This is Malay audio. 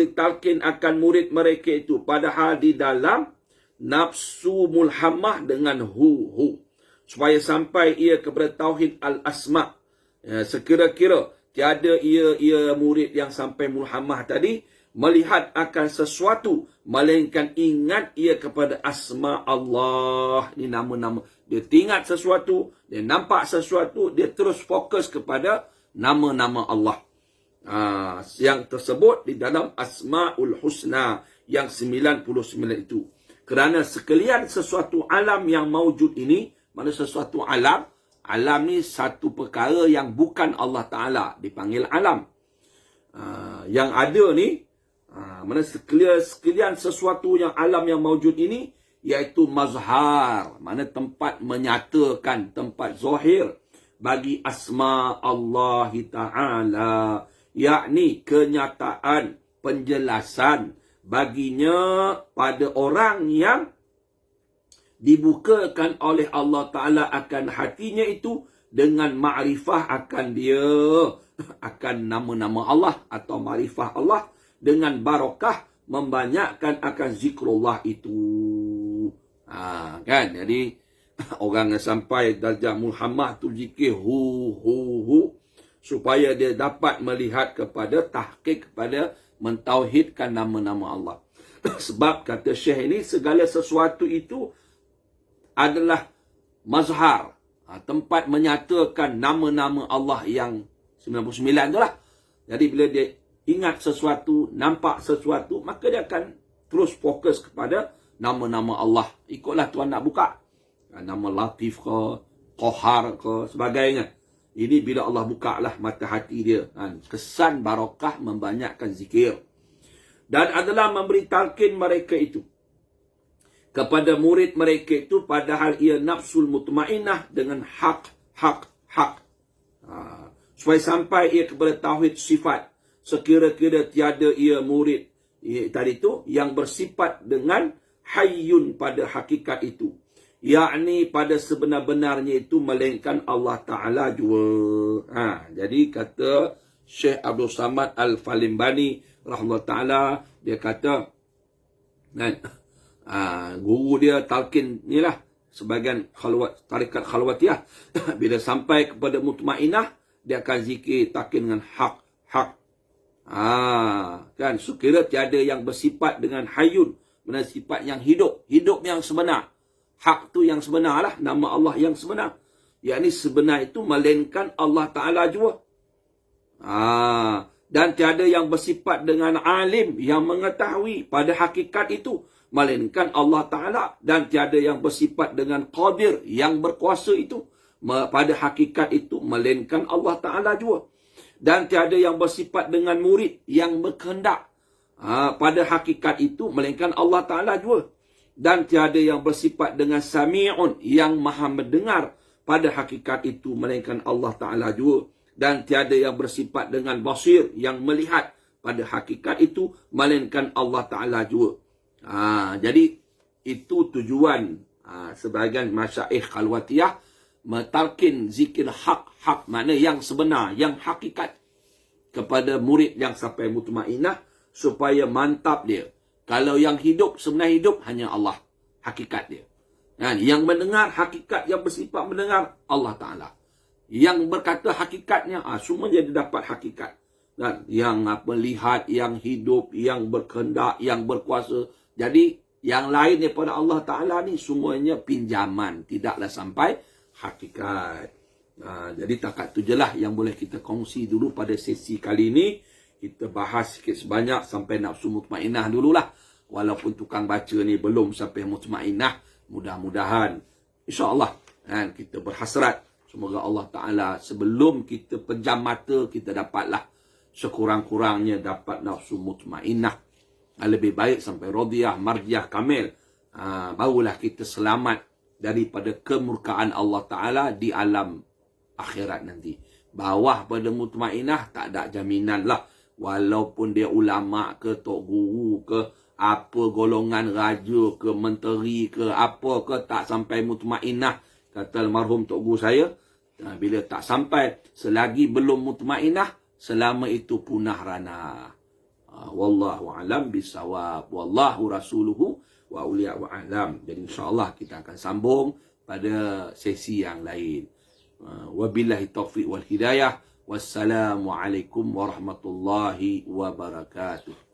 memberi talqin akan murid mereka itu, padahal di dalam nafsu mulhamah dengan hu, supaya sampai ia kepada tauhid al-asma. Sekira-kira tiada ia murid yang sampai mulhamah tadi melihat akan sesuatu, melainkan ingat ia kepada asma Allah. Ini nama-nama. Dia ingat sesuatu, dia nampak sesuatu, dia terus fokus kepada nama-nama Allah. Yang tersebut di dalam Asma'ul Husna yang 99 itu. Kerana sekalian sesuatu alam yang mawjud ini, mana sesuatu alam ni satu perkara yang bukan Allah Ta'ala, dipanggil alam. Yang ada ni, mana sekalian sesuatu yang alam yang mawjud ini, iaitu mazhar, mana tempat menyatakan, tempat zahir bagi asma Allah Ta'ala, yakni kenyataan, penjelasan baginya pada orang yang dibukakan oleh Allah Ta'ala akan hatinya itu dengan makrifah akan dia, akan nama-nama Allah atau makrifah Allah, dengan barakah membanyakkan akan zikrullah itu. Kan? Jadi orang yang sampai darjah Muhammad tu zikir hu, supaya dia dapat melihat kepada tahqiq, kepada mentauhidkan nama-nama Allah. Sebab kata Syekh ini, segala sesuatu itu adalah mazhar, tempat menyatakan nama-nama Allah yang 99 tu lah. Jadi bila dia ingat sesuatu, nampak sesuatu, maka dia akan terus fokus kepada nama-nama Allah. Ikutlah tuan nak buka. Nama Latif ke, Qahar ke, sebagainya. Ini bila Allah buka lah mata hati dia. Kesan barakah membanyakkan zikir. Dan adalah memberi talqin mereka itu kepada murid mereka itu, padahal ia nafsul mutmainah dengan hak. Supaya sampai ia kepada tauhid sifat. Sekira-kira tiada ia murid tadi itu yang bersifat dengan hayyun pada hakikat itu, yakni pada sebenar-benarnya itu, melainkan Allah Ta'ala jua. Jadi kata Syekh Abdul Samad Al-Falimbani rahimahullah ta'ala, dia kata guru dia talqin ni lah, sebagian tarikat khalwatiyah bila sampai kepada mutmainah, dia akan zikir talqin dengan hak. Kan, sekira tiada yang bersifat dengan hayyun, benar sifat yang hidup yang sebenar. Hak tu yang sebenar lah, nama Allah yang sebenar, yakni sebenar itu melainkan Allah Ta'ala jua. Dan tiada yang bersifat dengan alim, yang mengetahui pada hakikat itu, melainkan Allah Ta'ala. Dan tiada yang bersifat dengan qadir, yang berkuasa itu, pada hakikat itu, melainkan Allah Ta'ala jua. Dan tiada yang bersifat dengan murid, yang berkehendak, pada hakikat itu, melainkan Allah Ta'ala jua. Dan tiada yang bersifat dengan sami'un, yang maha mendengar, pada hakikat itu, melainkan Allah Ta'ala jua. Dan tiada yang bersifat dengan basir, yang melihat, pada hakikat itu, melainkan Allah Ta'ala jua. Jadi itu tujuan sebahagian masyaikh khalwatiyah mentalqin zikir hak, makna yang sebenar, yang hakikat, kepada murid yang sampai mutmainah, supaya mantap dia. Kalau yang hidup, sebenar hidup hanya Allah, hakikat dia. Yang mendengar, hakikat yang bersifat mendengar, Allah Ta'ala. Yang berkata hakikatnya, semua jadi dapat hakikat. Dan yang melihat, yang hidup, yang berkehendak, yang berkuasa. Jadi yang lain daripada Allah Ta'ala ni semuanya pinjaman, tidaklah sampai hakikat. Jadi takat tu je lah yang boleh kita kongsi dulu pada sesi kali ini. Kita bahas sikit sebanyak sampai nafsu mutmainah dululah. Walaupun tukang baca ni belum sampai mutmainah, mudah-mudahan insya-Allah kita berhasrat semoga Allah Ta'ala sebelum kita pejam mata, kita dapatlah sekurang-kurangnya dapat nafsu mutmainah. Lebih baik sampai radiyah, marjiyah, kamil. Barulah kita selamat daripada kemurkaan Allah Ta'ala di alam akhirat nanti. Bawah pada mutmainah tak ada jaminan lah. Walaupun dia ulama ke, tok guru ke, apa golongan raja ke, menteri ke, apa ke, tak sampai mutmainah. Kata almarhum tok guru saya, bila tak sampai, selagi belum mutmainah, selama itu punah rana. Wallahu alam bisawab. Wallahu rasuluhu wa awliya'u a'lam. Jadi insya-Allah kita akan sambung pada sesi yang lain. Wabillahi taufiq wal hidayah. Wassalamualaikum warahmatullahi wabarakatuh.